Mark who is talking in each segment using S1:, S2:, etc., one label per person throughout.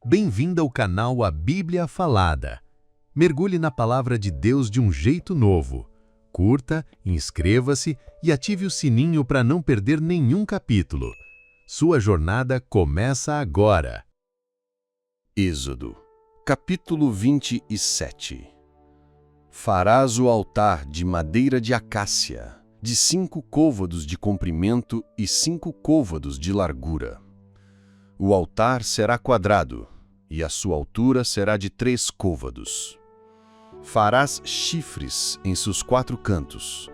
S1: Bem-vindo ao canal A Bíblia Falada. Mergulhe na Palavra de Deus de um jeito novo. Curta, inscreva-se e ative o sininho para não perder nenhum capítulo. Sua jornada começa agora.
S2: Êxodo, capítulo 27. Farás o altar de madeira de acácia, de 5 côvados de comprimento e 5 côvados de largura. O altar será quadrado, e a sua altura será de 3 côvados. Farás chifres em seus 4 cantos.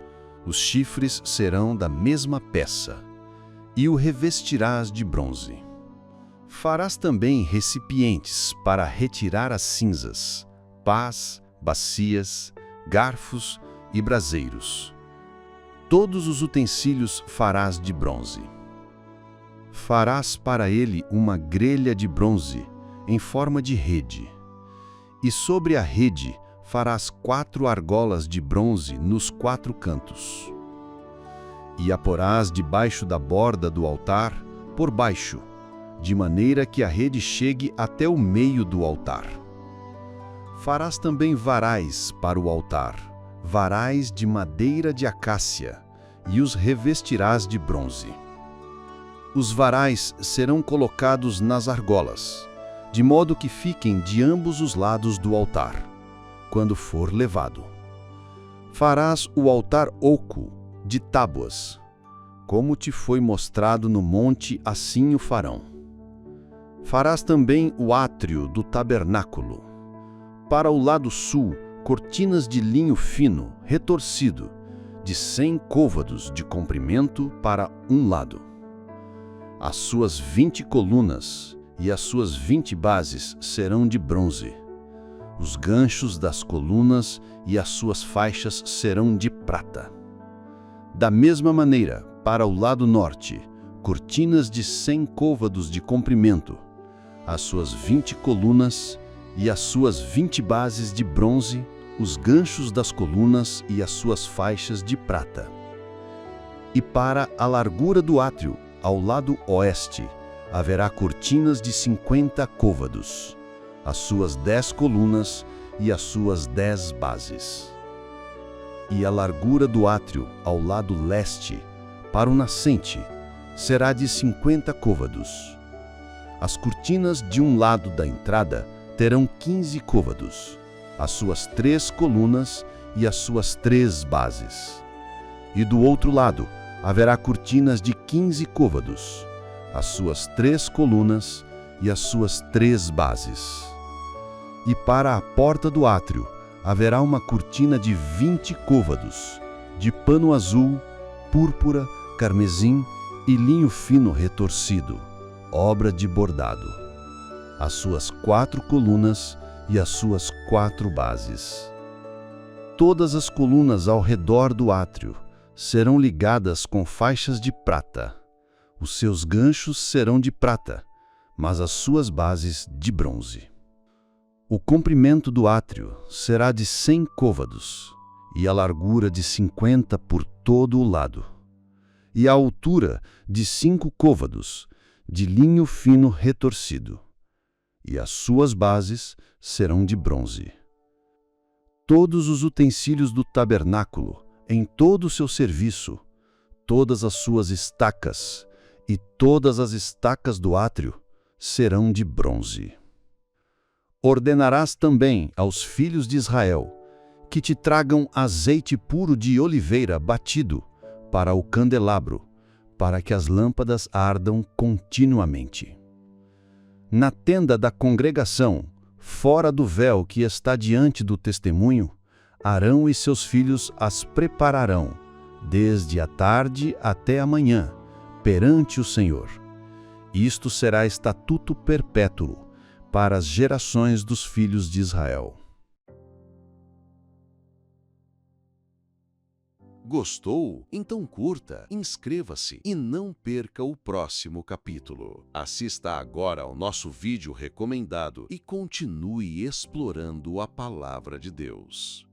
S2: Os chifres serão da mesma peça, e o revestirás de bronze. Farás também recipientes para retirar as cinzas, pás, bacias, garfos e braseiros. Todos os utensílios farás de bronze. Farás para ele uma grelha de bronze, em forma de rede. E sobre a rede farás 4 argolas de bronze nos 4 cantos. E a porás debaixo da borda do altar, por baixo, de maneira que a rede chegue até o meio do altar. Farás também varais para o altar, varais de madeira de acácia, e os revestirás de bronze. Os varais serão colocados nas argolas, de modo que fiquem de ambos os lados do altar, quando for levado. Farás o altar oco, de tábuas. Como te foi mostrado no monte, assim o farão. Farás também o átrio do tabernáculo. Para o lado sul, cortinas de linho fino, retorcido, de 100 côvados de comprimento para um lado. As suas 20 colunas e as suas 20 bases serão de bronze. Os ganchos das colunas e as suas faixas serão de prata. Da mesma maneira, para o lado norte, cortinas de 100 côvados de comprimento, as suas 20 colunas e as suas 20 bases de bronze, os ganchos das colunas e as suas faixas de prata. E para a largura do átrio, ao lado oeste, haverá cortinas de 50 côvados, as suas 10 colunas e as suas 10 bases. E a largura do átrio, ao lado leste, para o nascente, será de 50 côvados. As cortinas de um lado da entrada terão 15 côvados, as suas 3 colunas e as suas 3 bases. E do outro lado haverá cortinas de 15 côvados, as suas 3 colunas e as suas 3 bases. E para a porta do átrio haverá uma cortina de 20 côvados, de pano azul, púrpura, carmesim e linho fino retorcido, obra de bordado. As suas 4 colunas e as suas 4 bases. Todas as colunas ao redor do átrio serão ligadas com faixas de prata. Os seus ganchos serão de prata, mas as suas bases de bronze. O comprimento do átrio será de 100 côvados, e a largura de 50 por todo o lado, e a altura de 5 côvados, de linho fino retorcido, e as suas bases serão de bronze. Todos os utensílios do tabernáculo, em todo o seu serviço, todas as suas estacas e todas as estacas do átrio serão de bronze. Ordenarás também aos filhos de Israel que te tragam azeite puro de oliveira batido para o candelabro, para que as lâmpadas ardam continuamente. Na tenda da congregação, fora do véu que está diante do testemunho, Arão e seus filhos as prepararão, desde a tarde até a manhã, perante o Senhor. Isto será estatuto perpétuo para as gerações dos filhos de Israel.
S3: Gostou? Então curta, inscreva-se e não perca o próximo capítulo. Assista agora ao nosso vídeo recomendado e continue explorando a Palavra de Deus.